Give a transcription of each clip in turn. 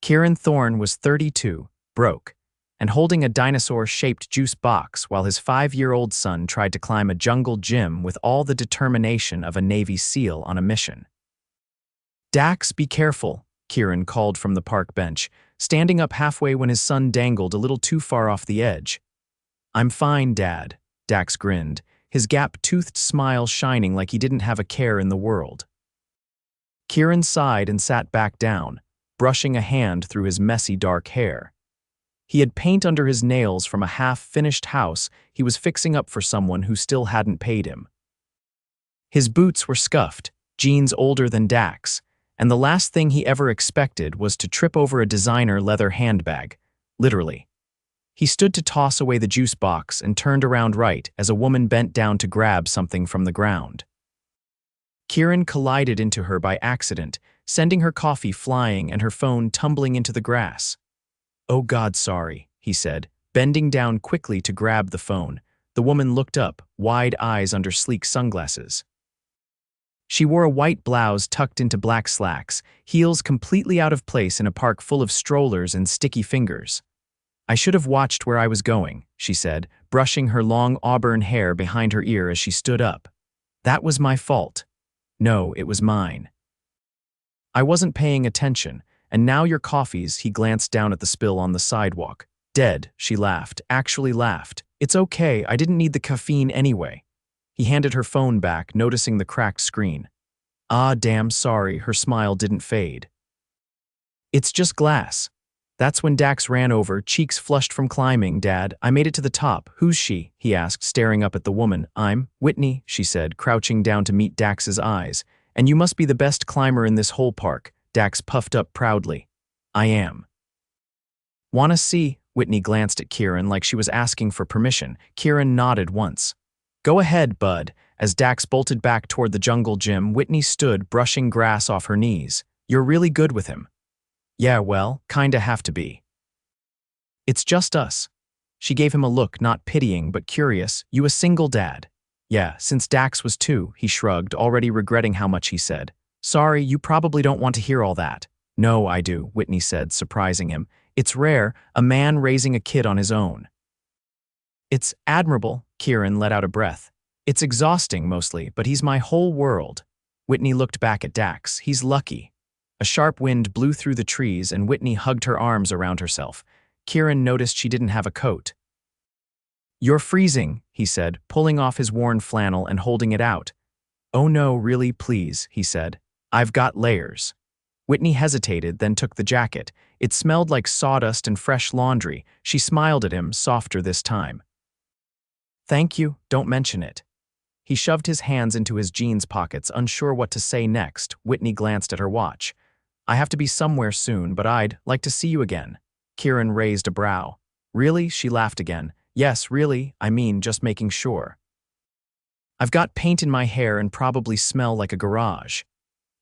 Kieran Thorne was 32, broke, and holding a dinosaur-shaped juice box while his 5-year-old son tried to climb a jungle gym with all the determination of a Navy SEAL on a mission. "Dax, be careful," Kieran called from the park bench, standing up halfway when his son dangled a little too far off the edge. "I'm fine, Dad," Dax grinned, his gap-toothed smile shining like he didn't have a care in the world. Kieran sighed and sat back down, brushing a hand through his messy dark hair. He had paint under his nails from a half-finished house he was fixing up for someone who still hadn't paid him. His boots were scuffed, jeans older than Dax, and the last thing he ever expected was to trip over a designer leather handbag, literally. He stood to toss away the juice box and turned around right as a woman bent down to grab something from the ground. Kieran collided into her by accident, sending her coffee flying and her phone tumbling into the grass. "Oh God, sorry," he said, bending down quickly to grab the phone. The woman looked up, wide eyes under sleek sunglasses. She wore a white blouse tucked into black slacks, heels completely out of place in a park full of strollers and sticky fingers. "I should have watched where I was going," she said, brushing her long auburn hair behind her ear as she stood up. "That was my fault. No, it was mine. I wasn't paying attention, and now your coffees," he glanced down at the spill on the sidewalk. "Dead," she laughed, actually laughed. "It's okay, I didn't need the caffeine anyway." He handed her phone back, noticing the cracked screen. "Ah, damn sorry," her smile didn't fade. "It's just glass." That's when Dax ran over, cheeks flushed from climbing. "Dad, I made it to the top. Who's she?" he asked, staring up at the woman. "I'm Whitney," she said, crouching down to meet Dax's eyes. "And you must be the best climber in this whole park." Dax puffed up proudly. "I am." "Wanna see?" Whitney glanced at Kieran like she was asking for permission. Kieran nodded once. "Go ahead, bud." As Dax bolted back toward the jungle gym, Whitney stood, brushing grass off her knees. "You're really good with him." "Yeah, well, kinda have to be." "It's just us." She gave him a look, not pitying but curious. "You a single dad?" "Yeah, since Dax was 2, he shrugged, already regretting how much he said. "Sorry, you probably don't want to hear all that." "No, I do," Whitney said, surprising him. "It's rare, a man raising a kid on his own." "It's admirable," Kieran let out a breath. "It's exhausting, mostly, but he's my whole world." Whitney looked back at Dax. "He's lucky." A sharp wind blew through the trees, and Whitney hugged her arms around herself. Kieran noticed she didn't have a coat. "You're freezing," he said, pulling off his worn flannel and holding it out. "Oh no, really, please," he said. "I've got layers." Whitney hesitated, then took the jacket. It smelled like sawdust and fresh laundry. She smiled at him, softer this time. "Thank you, don't mention it." He shoved his hands into his jeans pockets, unsure what to say next. Whitney glanced at her watch. "I have to be somewhere soon, but I'd like to see you again." Kieran raised a brow. "Really?" She laughed again. "Yes, really, I mean, just making sure." "I've got paint in my hair and probably smell like a garage."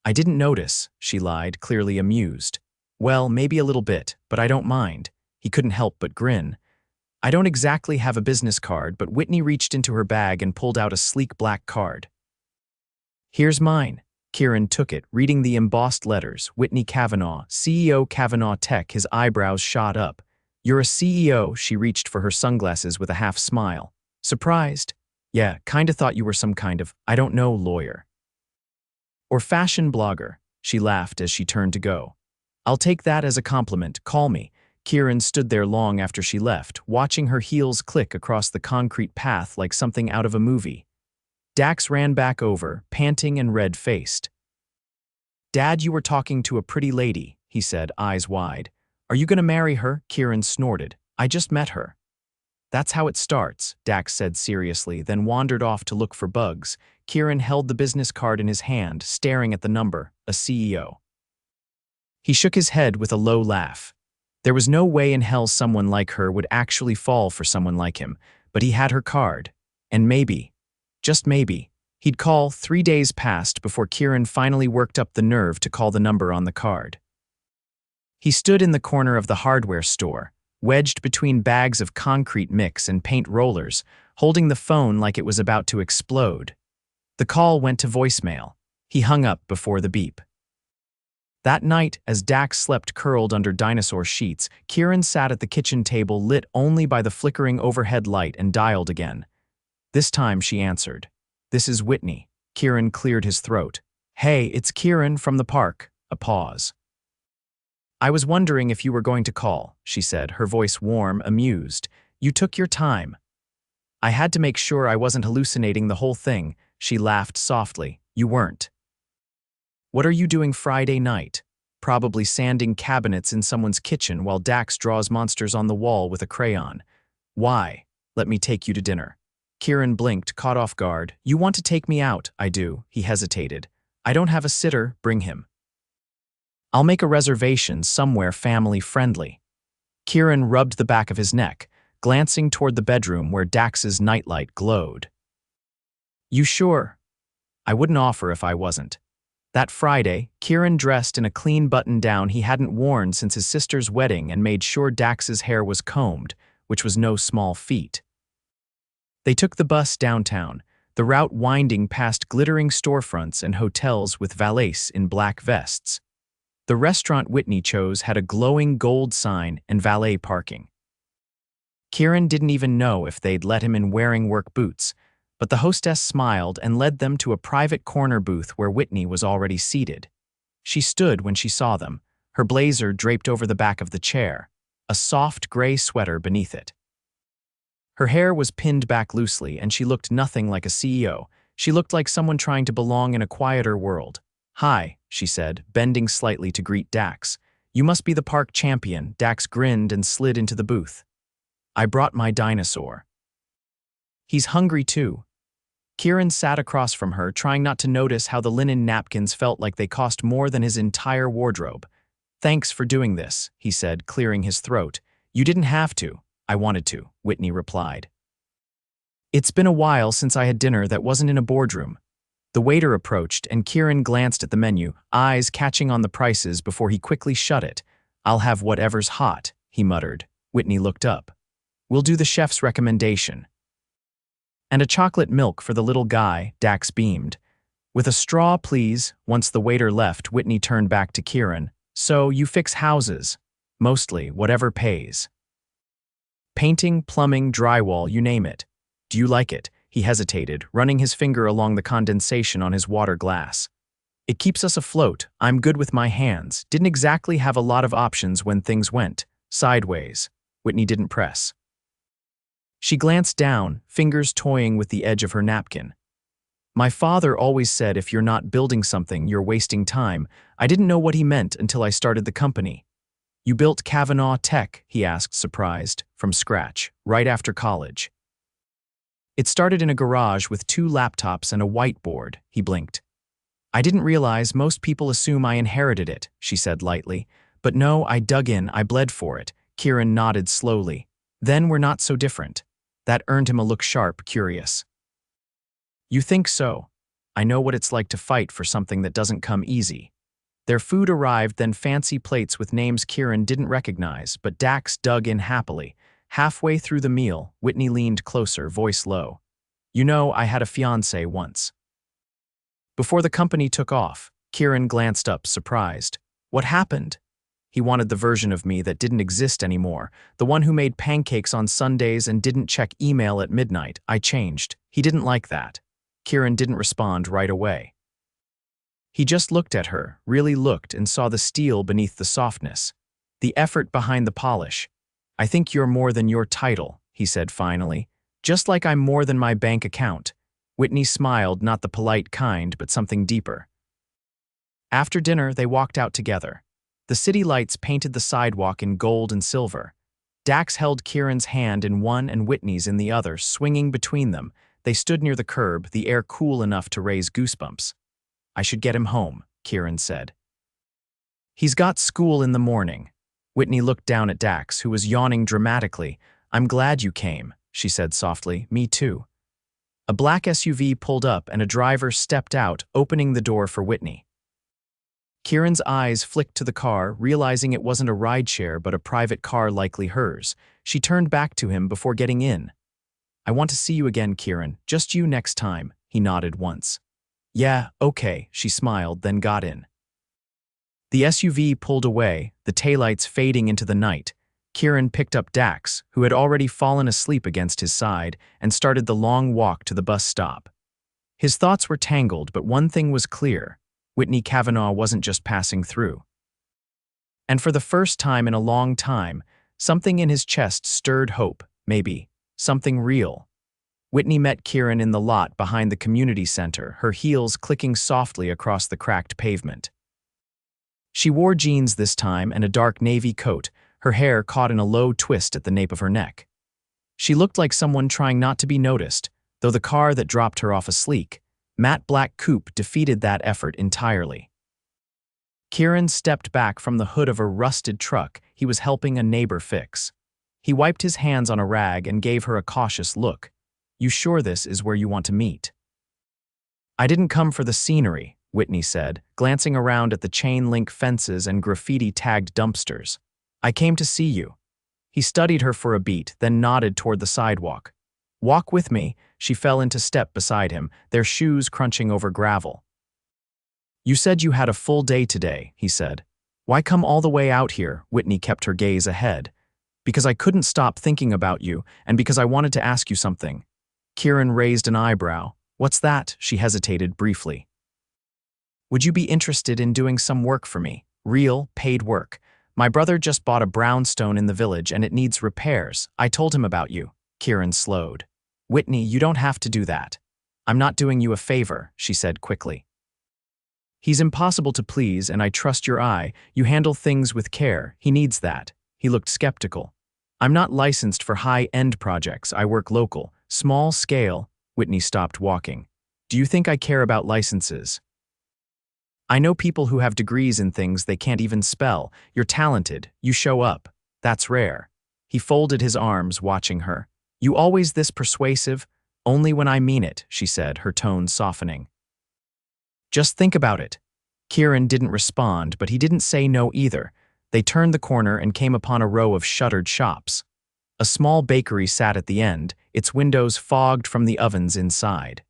"I didn't notice," she lied, clearly amused. "Well, maybe a little bit, but I don't mind." He couldn't help but grin. "I don't exactly have a business card," but Whitney reached into her bag and pulled out a sleek black card. "Here's mine." Kieran took it, reading the embossed letters. Whitney Cavanaugh, CEO Cavanaugh Tech. His eyebrows shot up. "You're a CEO?" She reached for her sunglasses with a half smile. "Surprised?" "Yeah, kinda thought you were some kind of, I don't know, lawyer. Or fashion blogger." She laughed as she turned to go. "I'll take that as a compliment. Call me." Kieran stood there long after she left, watching her heels click across the concrete path like something out of a movie. Dax ran back over, panting and red-faced. "Dad, you were talking to a pretty lady," he said, eyes wide. "Are you gonna marry her?" Kieran snorted. "I just met her." "That's how it starts," Dax said seriously, then wandered off to look for bugs. Kieran held the business card in his hand, staring at the number, a CEO. He shook his head with a low laugh. There was no way in hell someone like her would actually fall for someone like him, but he had her card. And maybe, just maybe, he'd call. 3 days passed before Kieran finally worked up the nerve to call the number on the card. He stood in the corner of the hardware store, wedged between bags of concrete mix and paint rollers, holding the phone like it was about to explode. The call went to voicemail. He hung up before the beep. That night, as Dax slept curled under dinosaur sheets, Kieran sat at the kitchen table lit only by the flickering overhead light and dialed again. This time she answered. "This is Whitney." Kieran cleared his throat. "Hey, it's Kieran from the park." A pause. "I was wondering if you were going to call," she said, her voice warm, amused. "You took your time." "I had to make sure I wasn't hallucinating the whole thing." She laughed softly. "You weren't." "What are you doing Friday night?" "Probably sanding cabinets in someone's kitchen while Dax draws monsters on the wall with a crayon." "Why?" "Let me take you to dinner." Kieran blinked, caught off guard. "You want to take me out?" "I do." He hesitated. "I don't have a sitter. Bring him." "I'll make a reservation somewhere family-friendly." Kieran rubbed the back of his neck, glancing toward the bedroom where Dax's nightlight glowed. "You sure?" "I wouldn't offer if I wasn't." That Friday, Kieran dressed in a clean button-down he hadn't worn since his sister's wedding and made sure Dax's hair was combed, which was no small feat. They took the bus downtown, the route winding past glittering storefronts and hotels with valets in black vests. The restaurant Whitney chose had a glowing gold sign and valet parking. Kieran didn't even know if they'd let him in wearing work boots, but the hostess smiled and led them to a private corner booth where Whitney was already seated. She stood when she saw them, her blazer draped over the back of the chair, a soft gray sweater beneath it. Her hair was pinned back loosely, and she looked nothing like a CEO. She looked like someone trying to belong in a quieter world. "Hi," she said, bending slightly to greet Dax. "You must be the park champion." Dax grinned and slid into the booth. "I brought my dinosaur." "He's hungry too." Kieran sat across from her, trying not to notice how the linen napkins felt like they cost more than his entire wardrobe. "Thanks for doing this," he said, clearing his throat. "You didn't have to." "I wanted to," Whitney replied. "It's been a while since I had dinner that wasn't in a boardroom." The waiter approached, and Kieran glanced at the menu, eyes catching on the prices before he quickly shut it. "I'll have whatever's hot," he muttered. Whitney looked up. "We'll do the chef's recommendation." "And a chocolate milk for the little guy," Dax beamed. "With a straw, please." Once the waiter left, Whitney turned back to Kieran. "So, you fix houses?" "Mostly, whatever pays." "Painting, plumbing, drywall, you name it." "Do you like it?" He hesitated, running his finger along the condensation on his water glass. "It keeps us afloat. I'm good with my hands. Didn't exactly have a lot of options when things went sideways." Whitney didn't press. She glanced down, fingers toying with the edge of her napkin. "My father always said if you're not building something, you're wasting time. I didn't know what he meant until I started the company." "You built Cavanaugh Tech?" he asked, surprised. "From scratch, right after college?" "It started in a garage with 2 laptops and a whiteboard," he blinked. "I didn't realize most people assume I inherited it," she said lightly. "But no, I dug in, I bled for it." Kieran nodded slowly. "Then we're not so different." That earned him a look sharp, curious. "You think so? I know what it's like to fight for something that doesn't come easy." Their food arrived, then fancy plates with names Kieran didn't recognize, but Dax dug in happily. Halfway through the meal, Whitney leaned closer, voice low. "You know, I had a fiancé once." Before the company took off, Kieran glanced up, surprised. "What happened?" "He wanted the version of me that didn't exist anymore, the one who made pancakes on Sundays and didn't check email at midnight. I changed. He didn't like that." Kieran didn't respond right away. He just looked at her, really looked, and saw the steel beneath the softness, the effort behind the polish. "I think you're more than your title," he said finally. "Just like I'm more than my bank account." Whitney smiled, not the polite kind, but something deeper. After dinner, they walked out together. The city lights painted the sidewalk in gold and silver. Dax held Kieran's hand in one and Whitney's in the other, swinging between them. They stood near the curb, the air cool enough to raise goosebumps. "I should get him home," Kieran said. "He's got school in the morning." Whitney looked down at Dax, who was yawning dramatically. "I'm glad you came," she said softly. "Me too." A black SUV pulled up and a driver stepped out, opening the door for Whitney. Kieran's eyes flicked to the car, realizing it wasn't a rideshare but a private car likely hers. She turned back to him before getting in. "I want to see you again, Kieran. Just you next time." He nodded once. "Yeah, okay," she smiled, then got in. The SUV pulled away, the taillights fading into the night. Kieran picked up Dax, who had already fallen asleep against his side, and started the long walk to the bus stop. His thoughts were tangled, but one thing was clear. Whitney Cavanaugh wasn't just passing through. And for the first time in a long time, something in his chest stirred hope, maybe, something real. Whitney met Kieran in the lot behind the community center, her heels clicking softly across the cracked pavement. She wore jeans this time and a dark navy coat, her hair caught in a low twist at the nape of her neck. She looked like someone trying not to be noticed, though the car that dropped her off a sleek, matte black coupe defeated that effort entirely. Kieran stepped back from the hood of a rusted truck he was helping a neighbor fix. He wiped his hands on a rag and gave her a cautious look. "You sure this is where you want to meet?" "I didn't come for the scenery," Whitney said, glancing around at the chain-link fences and graffiti-tagged dumpsters. "I came to see you." He studied her for a beat, then nodded toward the sidewalk. "Walk with me." She fell into step beside him, their shoes crunching over gravel. "You said you had a full day today," he said. "Why come all the way out here?" Whitney kept her gaze ahead. "Because I couldn't stop thinking about you, and because I wanted to ask you something." Kieran raised an eyebrow. "What's that?" She hesitated briefly. "Would you be interested in doing some work for me? Real, paid work. My brother just bought a brownstone in the village and it needs repairs. I told him about you." Kieran slowed. "Whitney, you don't have to do that. I'm not doing you a favor," she said quickly. "He's impossible to please, and I trust your eye. You handle things with care. He needs that." He looked skeptical. "I'm not licensed for high-end projects. I work local, small scale." Whitney stopped walking. "Do you think I care about licenses? I know people who have degrees in things they can't even spell. You're talented. You show up. That's rare." He folded his arms, watching her. "You always this persuasive?" "Only when I mean it," she said, her tone softening. "Just think about it." Kieran didn't respond, but he didn't say no either. They turned the corner and came upon a row of shuttered shops. A small bakery sat at the end, its windows fogged from the ovens inside.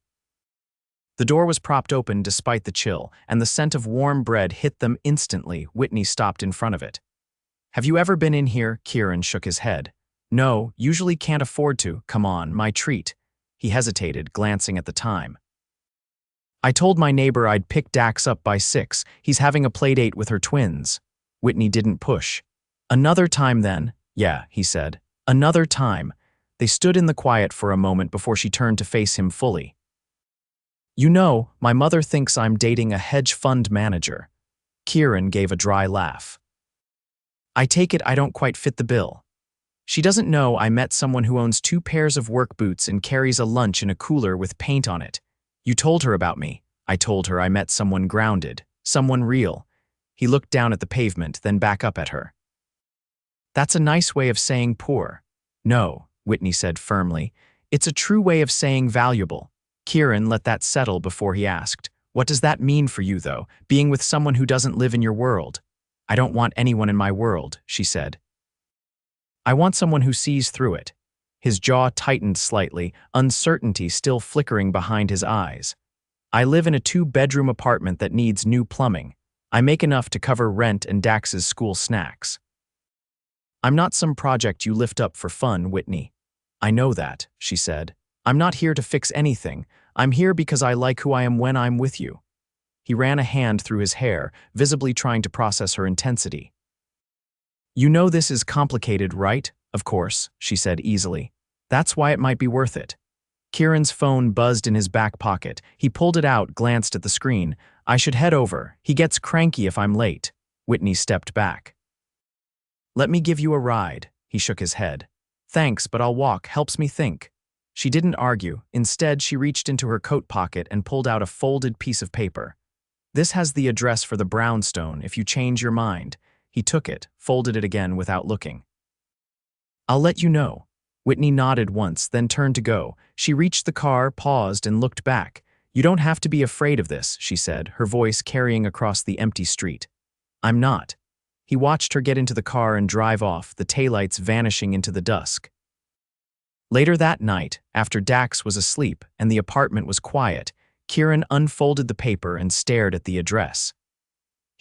The door was propped open despite the chill, and the scent of warm bread hit them instantly. Whitney stopped in front of it. "Have you ever been in here?" Kieran shook his head. "No, usually can't afford to. Come on, my treat." He hesitated, glancing at the time. "I told my neighbor I'd pick Dax up by 6. He's having a playdate with her twins." Whitney didn't push. "Another time then." "Yeah," he said. "Another time." They stood in the quiet for a moment before she turned to face him fully. "You know, my mother thinks I'm dating a hedge fund manager." Kieran gave a dry laugh. "I take it I don't quite fit the bill." "She doesn't know I met someone who owns 2 pairs of work boots and carries a lunch in a cooler with paint on it. You told her about me." "I told her I met someone grounded, someone real." He looked down at the pavement, then back up at her. "That's a nice way of saying poor." "No," Whitney said firmly. "It's a true way of saying valuable." Kieran let that settle before he asked, "What does that mean for you, though, being with someone who doesn't live in your world?" "I don't want anyone in my world," she said. "I want someone who sees through it." His jaw tightened slightly, uncertainty still flickering behind his eyes. "I live in a 2-bedroom apartment that needs new plumbing. I make enough to cover rent and Dax's school snacks." "I'm not some project you lift up for fun, Whitney." "I know that," she said. "I'm not here to fix anything. I'm here because I like who I am when I'm with you." He ran a hand through his hair, visibly trying to process her intensity. "You know this is complicated, right?" "Of course," she said easily. "That's why it might be worth it." Kieran's phone buzzed in his back pocket. He pulled it out, glanced at the screen. "I should head over. He gets cranky if I'm late." Whitney stepped back. "Let me give you a ride." He shook his head. "Thanks, but I'll walk. Helps me think." She didn't argue. Instead, she reached into her coat pocket and pulled out a folded piece of paper. "This has the address for the brownstone if you change your mind." He took it, folded it again without looking. "I'll let you know." Whitney nodded once, then turned to go. She reached the car, paused, and looked back. "You don't have to be afraid of this," she said, her voice carrying across the empty street. "I'm not." He watched her get into the car and drive off, the taillights vanishing into the dusk. Later that night, after Dax was asleep and the apartment was quiet, Kieran unfolded the paper and stared at the address.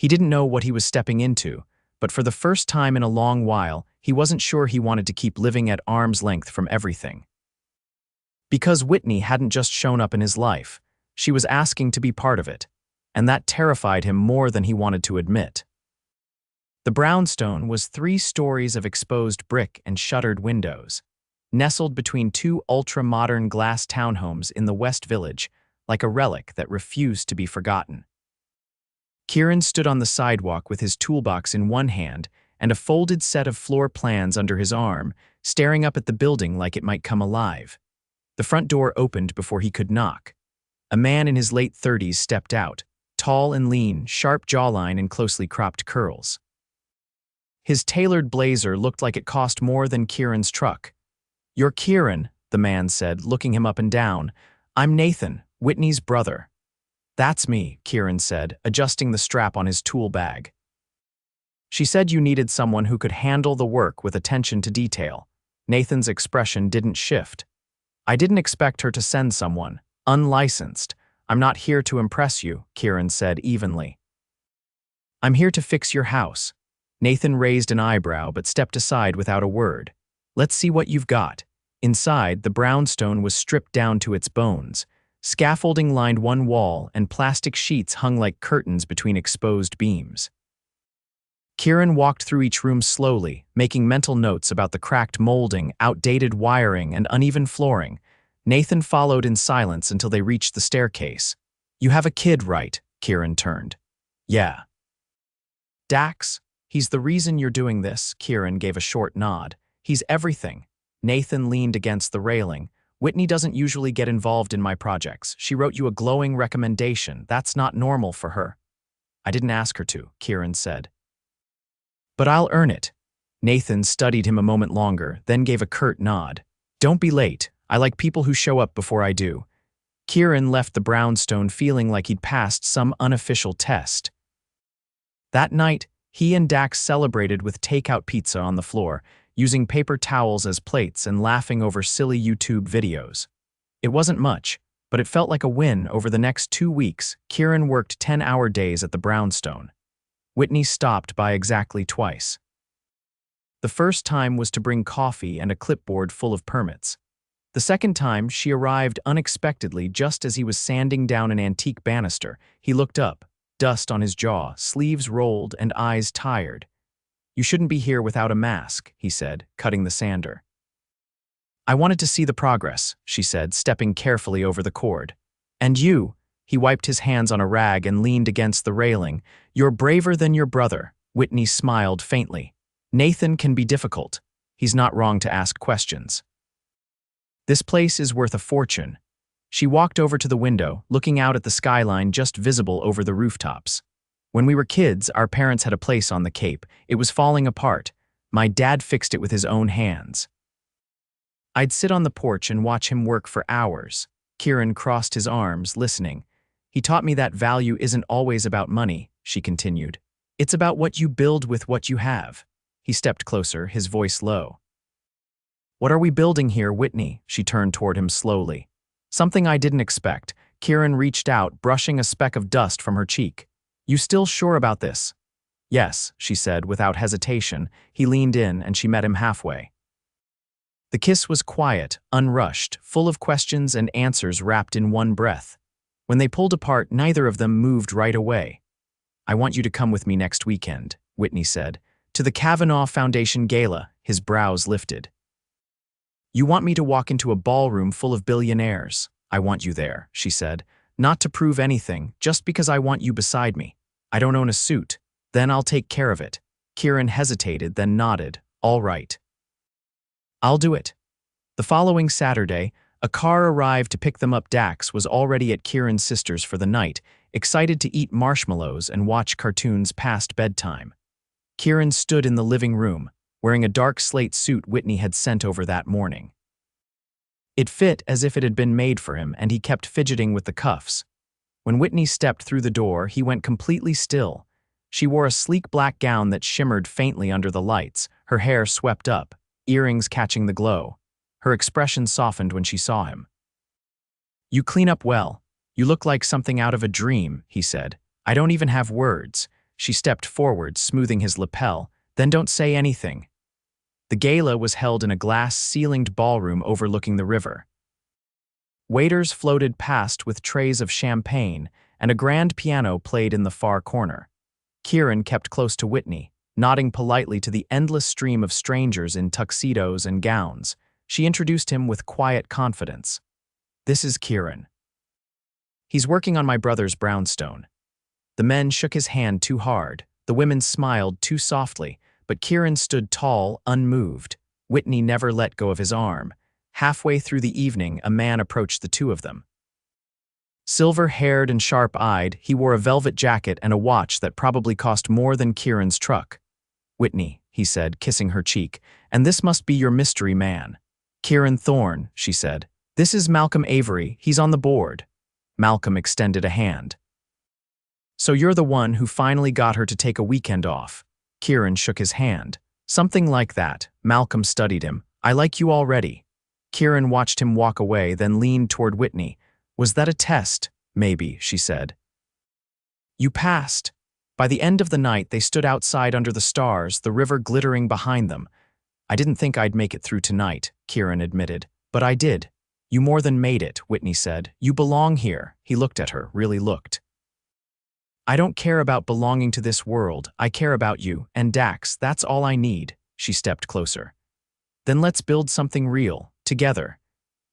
He didn't know what he was stepping into, but for the first time in a long while, he wasn't sure he wanted to keep living at arm's length from everything. Because Whitney hadn't just shown up in his life, she was asking to be part of it, and that terrified him more than he wanted to admit. The brownstone was 3 stories of exposed brick and shuttered windows, nestled between 2 ultra-modern glass townhomes in the West Village, like a relic that refused to be forgotten. Kieran stood on the sidewalk with his toolbox in one hand and a folded set of floor plans under his arm, staring up at the building like it might come alive. The front door opened before he could knock. A man in his late 30s stepped out, tall and lean, sharp jawline and closely cropped curls. His tailored blazer looked like it cost more than Kieran's truck. "You're Kieran," the man said, looking him up and down. "I'm Nathan, Whitney's brother." "That's me," Kieran said, adjusting the strap on his tool bag. "She said you needed someone who could handle the work with attention to detail." Nathan's expression didn't shift. "I didn't expect her to send someone. Unlicensed. I'm not here to impress you," Kieran said evenly. "I'm here to fix your house." Nathan raised an eyebrow but stepped aside without a word. "Let's see what you've got." Inside, the brownstone was stripped down to its bones. Scaffolding lined one wall, and plastic sheets hung like curtains between exposed beams. Kieran walked through each room slowly, making mental notes about the cracked molding, outdated wiring, and uneven flooring. Nathan followed in silence until they reached the staircase. "You have a kid, right?" Kieran turned. "Yeah." "Dax? He's the reason you're doing this," Kieran gave a short nod. "He's everything." Nathan leaned against the railing. "Whitney doesn't usually get involved in my projects. She wrote you a glowing recommendation. That's not normal for her." "I didn't ask her to," Kieran said. "But I'll earn it." Nathan studied him a moment longer, then gave a curt nod. "Don't be late. I like people who show up before I do." Kieran left the brownstone feeling like he'd passed some unofficial test. That night, he and Dax celebrated with takeout pizza on the floor, using paper towels as plates and laughing over silly YouTube videos. It wasn't much, but it felt like a win. Over the next 2 weeks, Kieran worked 10-hour days at the brownstone. Whitney stopped by exactly twice. The first time was to bring coffee and a clipboard full of permits. The second time, she arrived unexpectedly just as he was sanding down an antique banister. He looked up, dust on his jaw, sleeves rolled and eyes tired. "You shouldn't be here without a mask," he said, cutting the sander. "I wanted to see the progress," she said, stepping carefully over the cord. "And you," he wiped his hands on a rag and leaned against the railing. "You're braver than your brother." Whitney smiled faintly. "Nathan can be difficult. He's not wrong to ask questions." "This place is worth a fortune." She walked over to the window, looking out at the skyline just visible over the rooftops. "When we were kids, our parents had a place on the Cape. It was falling apart. My dad fixed it with his own hands. I'd sit on the porch and watch him work for hours." Kieran crossed his arms, listening. "He taught me that value isn't always about money," she continued. "It's about what you build with what you have." He stepped closer, his voice low. "What are we building here, Whitney?" She turned toward him slowly. "Something I didn't expect." Kieran reached out, brushing a speck of dust from her cheek. "You still sure about this?" "Yes," she said without hesitation. He leaned in and she met him halfway. The kiss was quiet, unrushed, full of questions and answers wrapped in one breath. When they pulled apart, neither of them moved right away. "I want you to come with me next weekend," Whitney said. "To the Cavanaugh Foundation Gala." His brows lifted. "You want me to walk into a ballroom full of billionaires?" "I want you there," she said. "Not to prove anything, just because I want you beside me. I don't own a suit. Then I'll take care of it." Kieran hesitated, then nodded. "All right. I'll do it." The following Saturday, a car arrived to pick them up. Dax was already at Kieran's sister's for the night, excited to eat marshmallows and watch cartoons past bedtime. Kieran stood in the living room, wearing a dark slate suit Whitney had sent over that morning. It fit as if it had been made for him, and he kept fidgeting with the cuffs. When Whitney stepped through the door, he went completely still. She wore a sleek black gown that shimmered faintly under the lights, her hair swept up, earrings catching the glow. Her expression softened when she saw him. "You clean up well. You look like something out of a dream," he said. "I don't even have words." She stepped forward, smoothing his lapel. Then don't say anything. The gala was held in a glass-ceilinged ballroom overlooking the river. Waiters floated past with trays of champagne, and a grand piano played in the far corner. Kieran kept close to Whitney, nodding politely to the endless stream of strangers in tuxedos and gowns. She introduced him with quiet confidence. "This is Kieran. He's working on my brother's brownstone." The men shook his hand too hard, the women smiled too softly, but Kieran stood tall, unmoved. Whitney never let go of his arm. Halfway through the evening, a man approached the two of them. Silver-haired and sharp-eyed, he wore a velvet jacket and a watch that probably cost more than Kieran's truck. "Whitney," he said, kissing her cheek, "and this must be your mystery man." "Kieran Thorne," she said. "This is Malcolm Avery, he's on the board." Malcolm extended a hand. "So you're the one who finally got her to take a weekend off." Kieran shook his hand. "Something like that." Malcolm studied him. "I like you already." Kieran watched him walk away, then leaned toward Whitney. "Was that a test?" "Maybe," she said. "You passed." By the end of the night, they stood outside under the stars, the river glittering behind them. "I didn't think I'd make it through tonight," Kieran admitted. "But I did." "You more than made it," Whitney said. "You belong here." He looked at her, really looked. "I don't care about belonging to this world. I care about you, and Dax, that's all I need." She stepped closer. "Then let's build something real, together."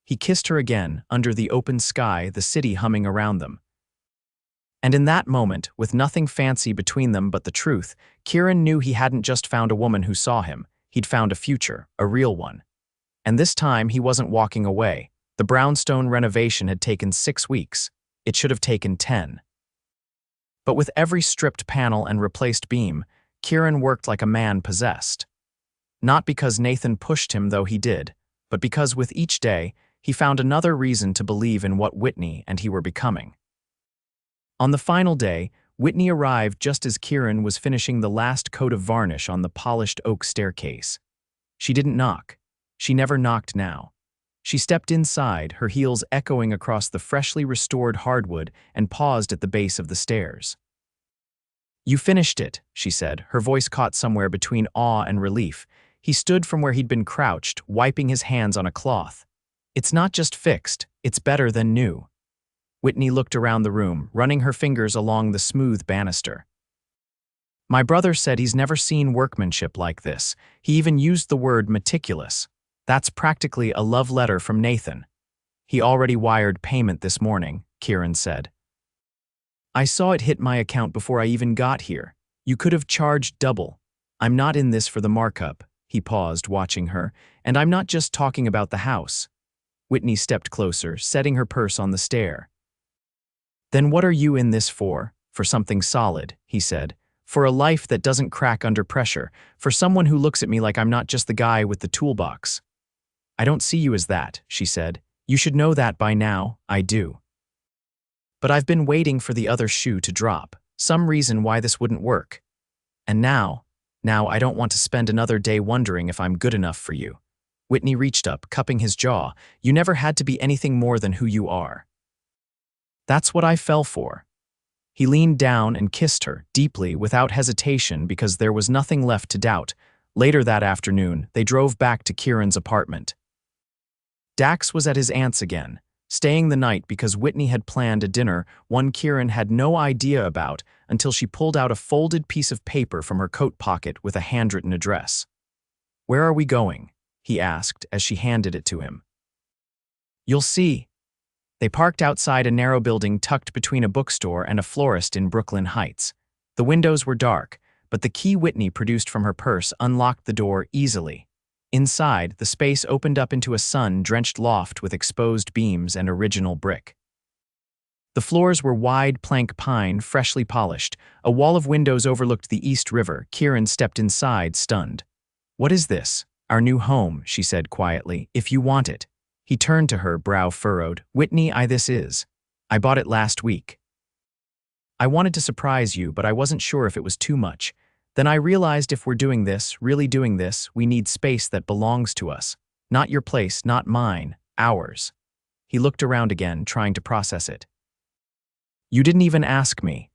He kissed her again, under the open sky, the city humming around them. And in that moment, with nothing fancy between them but the truth, Kieran knew he hadn't just found a woman who saw him. He'd found a future, a real one. And this time, he wasn't walking away. The brownstone renovation had taken 6 weeks. It should have taken 10. But with every stripped panel and replaced beam, Kieran worked like a man possessed. Not because Nathan pushed him, though he did, but because with each day, he found another reason to believe in what Whitney and he were becoming. On the final day, Whitney arrived just as Kieran was finishing the last coat of varnish on the polished oak staircase. She didn't knock. She never knocked now. She stepped inside, her heels echoing across the freshly restored hardwood, and paused at the base of the stairs. "You finished it," she said, her voice caught somewhere between awe and relief. He stood from where he'd been crouched, wiping his hands on a cloth. "It's not just fixed, it's better than new." Whitney looked around the room, running her fingers along the smooth banister. "My brother said he's never seen workmanship like this. He even used the word meticulous. That's practically a love letter from Nathan." "He already wired payment this morning," Kieran said. "I saw it hit my account before I even got here. You could have charged double. I'm not in this for the markup." He paused, watching her. "And I'm not just talking about the house." Whitney stepped closer, setting her purse on the stair. "Then what are you in this for?" "For something solid," he said. "For a life that doesn't crack under pressure. For someone who looks at me like I'm not just the guy with the toolbox." "I don't see you as that," she said. "You should know that by now." "I do. But I've been waiting for the other shoe to drop. Some reason why this wouldn't work. And now I don't want to spend another day wondering if I'm good enough for you." Whitney reached up, cupping his jaw. "You never had to be anything more than who you are." "That's what I fell for." He leaned down and kissed her, deeply, without hesitation, because there was nothing left to doubt. Later that afternoon, they drove back to Kieran's apartment. Dax was at his aunt's again, staying the night because Whitney had planned a dinner, one Kieran had no idea about until she pulled out a folded piece of paper from her coat pocket with a handwritten address. "Where are we going?" he asked as she handed it to him. "You'll see." They parked outside a narrow building tucked between a bookstore and a florist in Brooklyn Heights. The windows were dark, but the key Whitney produced from her purse unlocked the door easily. Inside, the space opened up into a sun-drenched loft with exposed beams and original brick. The floors were wide plank pine, freshly polished. A wall of windows overlooked the East River. Kieran stepped inside, stunned. "What is this?" "Our new home," she said quietly, "if you want it." He turned to her, brow furrowed. "Whitney, this is. I bought it last week. I wanted to surprise you, but I wasn't sure if it was too much. Then I realized if we're doing this, really doing this, we need space that belongs to us. Not your place, not mine, ours." He looked around again, trying to process it. "You didn't even ask me."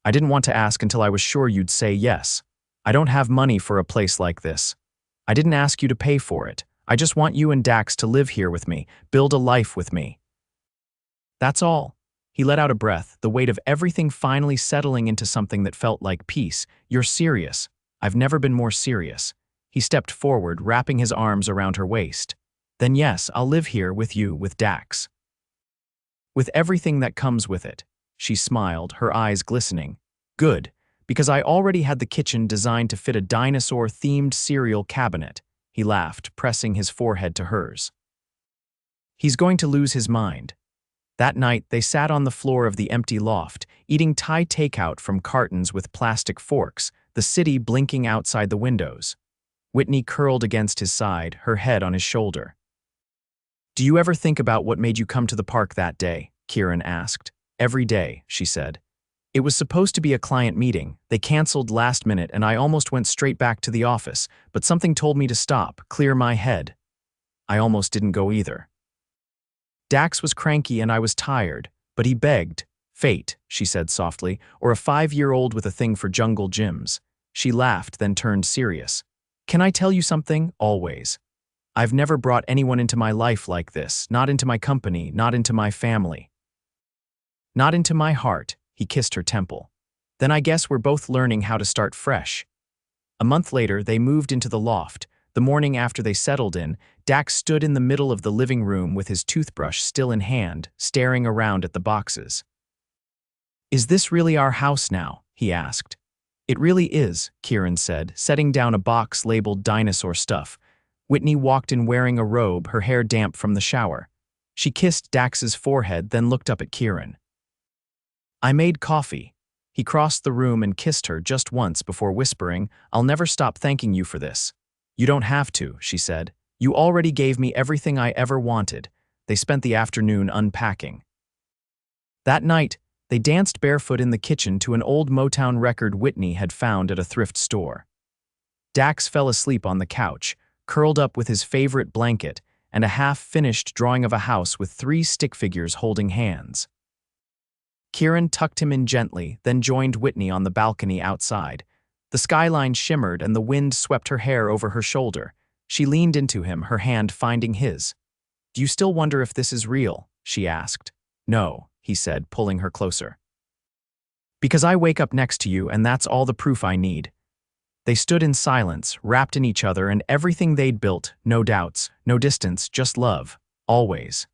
I didn't want to ask until I was sure you'd say yes. I don't have money for a place like this. I didn't ask you to pay for it. I just want you and Dax to live here with me, build a life with me. That's all. He let out a breath, the weight of everything finally settling into something that felt like peace. You're serious. I've never been more serious. He stepped forward, wrapping his arms around her waist. Then yes, I'll live here with you, with Dax. With everything that comes with it. She smiled, her eyes glistening. Good, because I already had the kitchen designed to fit a dinosaur-themed cereal cabinet. He laughed, pressing his forehead to hers. He's going to lose his mind. That night, they sat on the floor of the empty loft, eating Thai takeout from cartons with plastic forks, the city blinking outside the windows. Whitney curled against his side, her head on his shoulder. Do you ever think about what made you come to the park that day? Kieran asked. Every day, she said. It was supposed to be a client meeting. They canceled last minute and I almost went straight back to the office, but something told me to stop, clear my head. I almost didn't go either. Dax was cranky and I was tired, but he begged. Fate, she said softly, or a 5-year-old with a thing for jungle gyms. She laughed, then turned serious. Can I tell you something? Always. I've never brought anyone into my life like this, not into my company, not into my family. Not into my heart, he kissed her temple. Then I guess we're both learning how to start fresh. A month later, they moved into the loft. The morning after they settled in, Dax stood in the middle of the living room with his toothbrush still in hand, staring around at the boxes. Is this really our house now? He asked. It really is, Kieran said, setting down a box labeled dinosaur stuff. Whitney walked in wearing a robe, her hair damp from the shower. She kissed Dax's forehead, then looked up at Kieran. I made coffee. He crossed the room and kissed her just once before whispering, I'll never stop thanking you for this. You don't have to, she said. You already gave me everything I ever wanted. They spent the afternoon unpacking. That night, they danced barefoot in the kitchen to an old Motown record Whitney had found at a thrift store. Dax fell asleep on the couch, curled up with his favorite blanket and a half-finished drawing of a house with 3 stick figures holding hands. Kieran tucked him in gently, then joined Whitney on the balcony outside. The skyline shimmered and the wind swept her hair over her shoulder. She leaned into him, her hand finding his. Do you still wonder if this is real? She asked. No, he said, pulling her closer. Because I wake up next to you and that's all the proof I need. They stood in silence, wrapped in each other and everything they'd built, no doubts, no distance, just love, always.